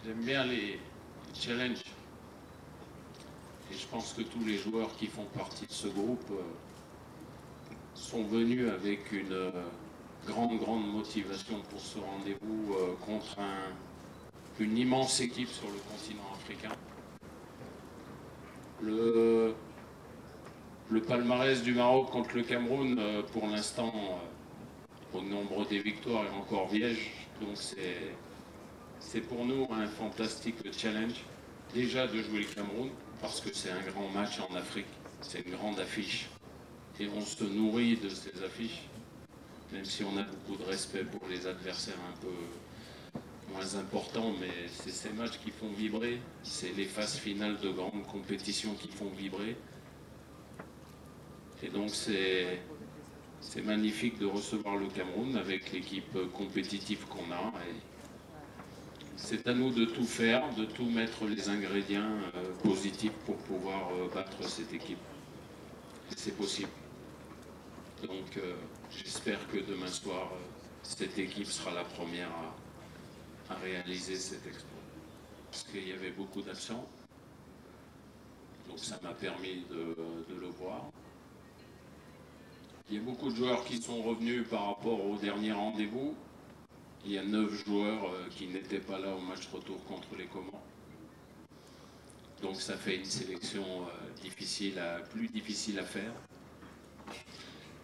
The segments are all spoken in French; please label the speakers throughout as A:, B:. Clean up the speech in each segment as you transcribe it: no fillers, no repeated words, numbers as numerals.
A: J'aime bien les challenges. Et je pense que tous les joueurs qui font partie de ce groupe sont venus avec une grande motivation pour ce rendez-vous contre une immense équipe sur le continent africain. Le palmarès du Maroc contre le Cameroun, pour l'instant, au nombre des victoires, est encore vierge. Donc c'est pour nous un fantastique challenge. Déjà de jouer le Cameroun, parce que c'est un grand match en Afrique. C'est une grande affiche. Et on se nourrit de ces affiches, même si on a beaucoup de respect pour les adversaires un peu moins importants, mais c'est ces matchs qui font vibrer. C'est les phases finales de grandes compétitions qui font vibrer. Et donc c'est magnifique de recevoir le Cameroun avec l'équipe compétitive qu'on a. Et c'est à nous de tout faire, de tout mettre les ingrédients positifs pour pouvoir battre cette équipe. Et c'est possible. Donc j'espère que demain soir, cette équipe sera la première à réaliser cet exploit. Parce qu'il y avait beaucoup d'absents. Donc ça m'a permis de le voir. Il y a beaucoup de joueurs qui sont revenus par rapport au dernier rendez-vous. Il y a 9 joueurs qui n'étaient pas là au match retour contre les Comores. Donc ça fait une sélection plus difficile à faire.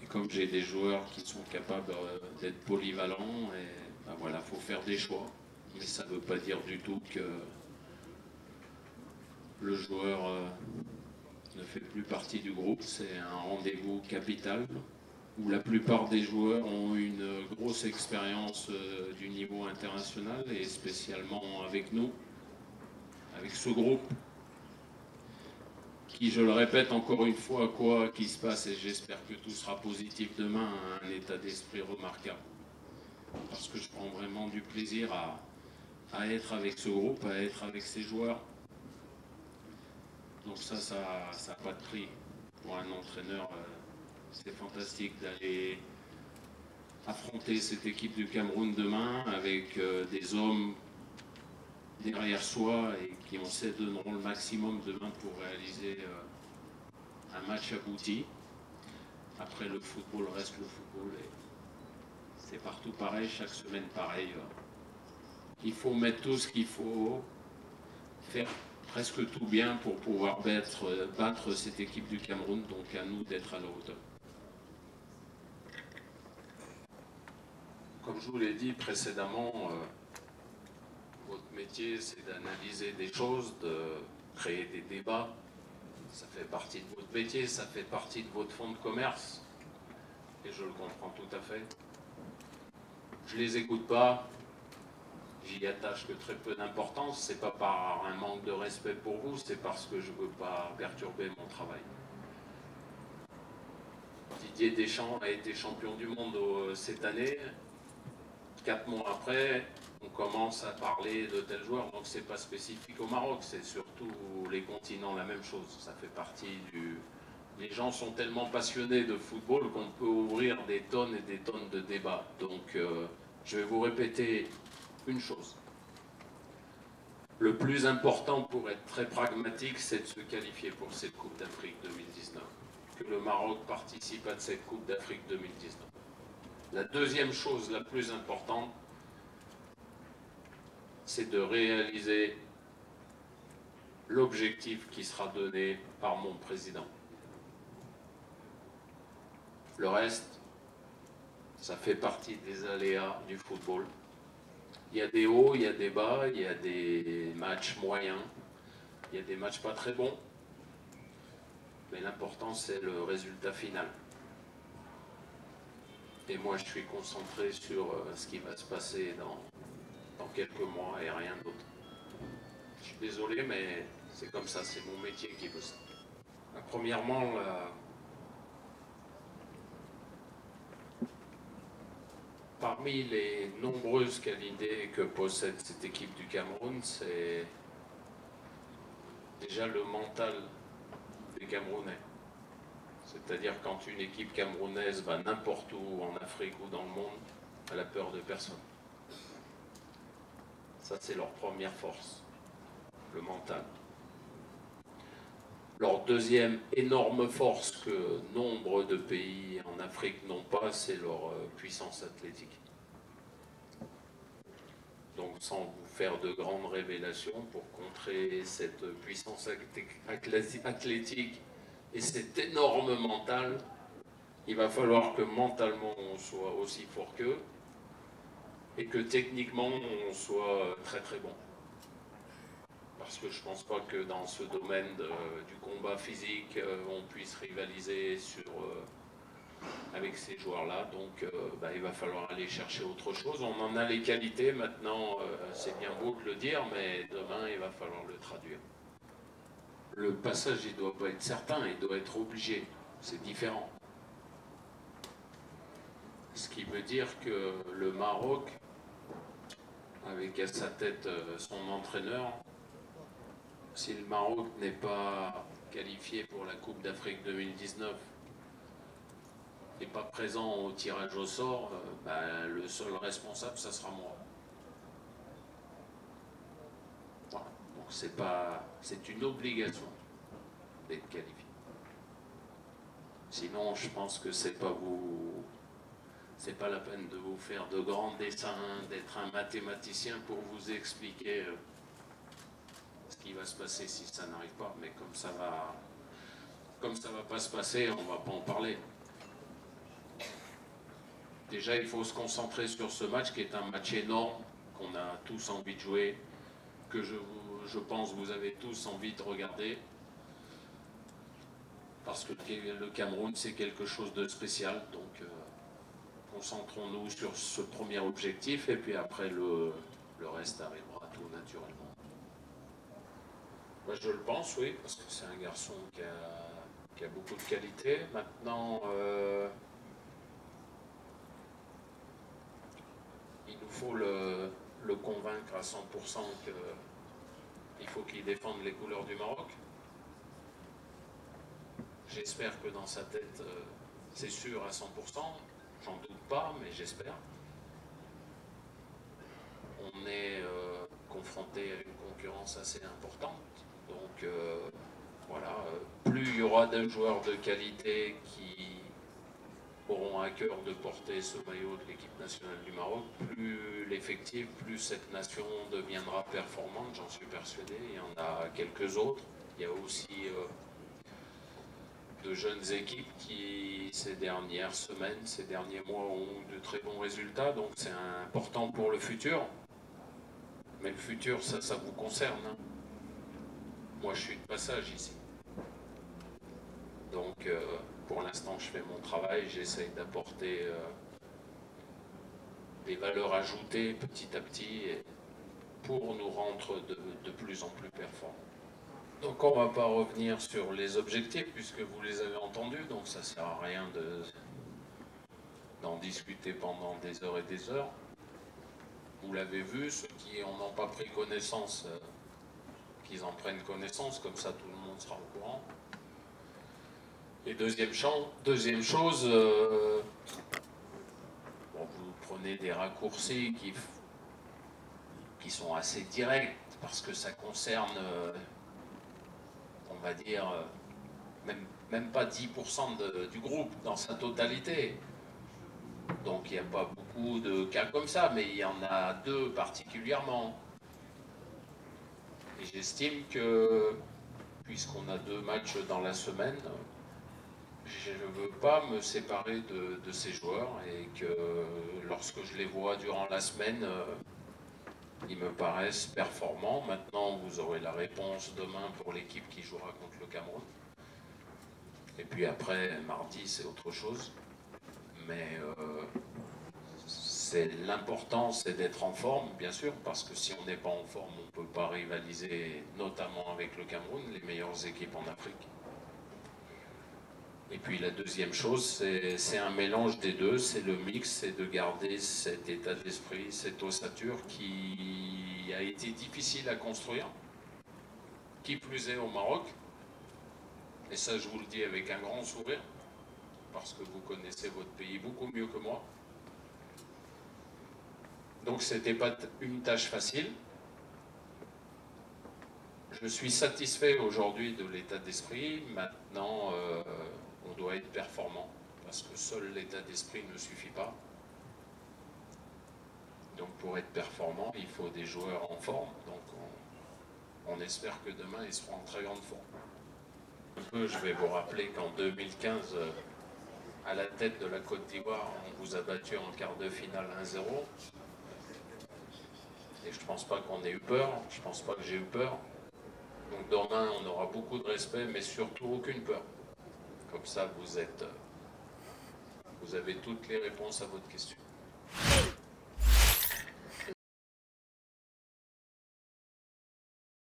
A: Et comme j'ai des joueurs qui sont capables d'être polyvalents, ben voilà, faut faire des choix. Mais ça ne veut pas dire du tout que le joueur ne fait plus partie du groupe. C'est un rendez-vous capital où la plupart des joueurs ont une grosse expérience du niveau international et spécialement avec nous, avec ce groupe qui, je le répète encore une fois, quoi qu'il se passe, et j'espère que tout sera positif demain, a un état d'esprit remarquable. Parce que je prends vraiment du plaisir à être avec ce groupe, à être avec ces joueurs. Donc ça n'a pas de prix. Pour un entraîneur, c'est fantastique d'aller affronter cette équipe du Cameroun demain avec des hommes derrière soi et qui, on sait, donneront le maximum demain pour réaliser un match abouti. Après, le football reste le football et c'est partout pareil, chaque semaine pareil. Il faut mettre tout ce qu'il faut, faire presque tout bien pour pouvoir battre cette équipe du Cameroun, donc à nous d'être à la hauteur. Comme je vous l'ai dit précédemment, votre métier c'est d'analyser des choses, de créer des débats. Ça fait partie de votre métier, ça fait partie de votre fonds de commerce. Et je le comprends tout à fait. Je ne les écoute pas, j'y attache que très peu d'importance. C'est pas par un manque de respect pour vous, c'est parce que je ne veux pas perturber mon travail. Didier Deschamps a été champion du monde cette année. 4 mois après, on commence à parler de tels joueurs, donc c'est pas spécifique au Maroc, c'est surtout les continents la même chose. Ça fait partie du... Les gens sont tellement passionnés de football qu'on peut ouvrir des tonnes et des tonnes de débats. Donc je vais vous répéter une chose. Le plus important pour être très pragmatique, c'est de se qualifier pour cette Coupe d'Afrique 2019. Que le Maroc participe à cette Coupe d'Afrique 2019. La deuxième chose la plus importante, c'est de réaliser l'objectif qui sera donné par mon président. Le reste, ça fait partie des aléas du football. Il y a des hauts, il y a des bas, il y a des matchs moyens, il y a des matchs pas très bons. Mais l'important, c'est le résultat final. Et moi, je suis concentré sur ce qui va se passer dans quelques mois et rien d'autre. Je suis désolé, mais c'est comme ça, c'est mon métier qui veut ça. Premièrement, parmi les nombreuses qualités que possède cette équipe du Cameroun, c'est déjà le mental des Camerounais. C'est-à-dire quand une équipe camerounaise va n'importe où, en Afrique ou dans le monde, elle a peur de personne. Ça, c'est leur première force, le mental. Leur deuxième énorme force que nombre de pays en Afrique n'ont pas, c'est leur puissance athlétique. Donc sans vous faire de grandes révélations, pour contrer cette puissance athlétique et cet énorme mental, il va falloir que mentalement on soit aussi fort qu'eux et que techniquement on soit très très bon. Parce que je ne pense pas que dans ce domaine du combat physique, on puisse rivaliser avec ces joueurs-là. Donc il va falloir aller chercher autre chose. On en a les qualités maintenant, c'est bien beau de le dire, mais demain il va falloir le traduire. Le passage, il ne doit pas être certain, il doit être obligé. C'est différent. Ce qui veut dire que le Maroc, avec à sa tête son entraîneur, si le Maroc n'est pas qualifié pour la Coupe d'Afrique 2019 et pas présent au tirage au sort, le seul responsable, ça sera moi. Voilà. Donc c'est une obligation d'être qualifié. Sinon, je pense que c'est pas la peine de vous faire de grands dessins, d'être un mathématicien pour vous expliquer ce qui va se passer si ça n'arrive pas. Mais comme ça va pas se passer, on va pas en parler. Déjà, il faut se concentrer sur ce match qui est un match énorme, qu'on a tous envie de jouer, que je pense vous avez tous envie de regarder. Parce que le Cameroun, c'est quelque chose de spécial. Donc, concentrons-nous sur ce premier objectif et puis après, le reste arrivera tout naturellement. Moi, je le pense, oui, parce que c'est un garçon qui a beaucoup de qualités. Maintenant, il nous faut le convaincre à 100% qu'il faut qu'il défende les couleurs du Maroc. J'espère que dans sa tête, c'est sûr à 100%, j'en doute pas, mais j'espère. On est confronté à une concurrence assez importante, donc voilà, plus il y aura de joueurs de qualité qui auront à cœur de porter ce maillot de l'équipe nationale du Maroc, plus l'effectif, plus cette nation deviendra performante, j'en suis persuadé. Il y en a quelques autres. Il y a aussi de jeunes équipes qui, ces dernières semaines, ces derniers mois, ont de très bons résultats. Donc c'est important pour le futur. Mais le futur, ça vous concerne. Hein. Moi, je suis de passage ici. Donc, pour l'instant, je fais mon travail. J'essaye d'apporter des valeurs ajoutées petit à petit pour nous rendre de plus en plus performants. Donc on ne va pas revenir sur les objectifs puisque vous les avez entendus, donc ça ne sert à rien d'en discuter pendant des heures et des heures. Vous l'avez vu, ceux qui n'en ont pas pris connaissance, qu'ils en prennent connaissance, comme ça tout le monde sera au courant. Et deuxième chose, vous prenez des raccourcis qui sont assez directs parce que ça concerne... on va dire, même pas 10% du groupe dans sa totalité. Donc il n'y a pas beaucoup de cas comme ça, mais il y en a deux particulièrement. Et j'estime que, puisqu'on a 2 matchs dans la semaine, je ne veux pas me séparer de ces joueurs et que lorsque je les vois durant la semaine, ils me paraissent performants. Maintenant, vous aurez la réponse demain pour l'équipe qui jouera contre le Cameroun. Et puis après, mardi, c'est autre chose. Mais l'important, c'est d'être en forme, bien sûr, parce que si on n'est pas en forme, on ne peut pas rivaliser, notamment avec le Cameroun, les meilleures équipes en Afrique. Et puis la deuxième chose, c'est un mélange des deux, c'est le mix, c'est de garder cet état d'esprit, cette ossature qui a été difficile à construire, qui plus est au Maroc. Et ça, je vous le dis avec un grand sourire, parce que vous connaissez votre pays beaucoup mieux que moi. Donc c'était pas une tâche facile, Je suis satisfait aujourd'hui de l'état d'esprit. Maintenant, on doit être performant, parce que seul l'état d'esprit ne suffit pas. Donc pour être performant, il faut des joueurs en forme. Donc on espère que demain, ils seront en très grande forme. Je vais vous rappeler qu'en 2015, à la tête de la Côte d'Ivoire, on vous a battu en quart de finale 1-0. Et je ne pense pas qu'on ait eu peur, je ne pense pas que j'ai eu peur. Donc demain, on aura beaucoup de respect, mais surtout aucune peur. Comme ça, vous avez toutes les réponses à votre question.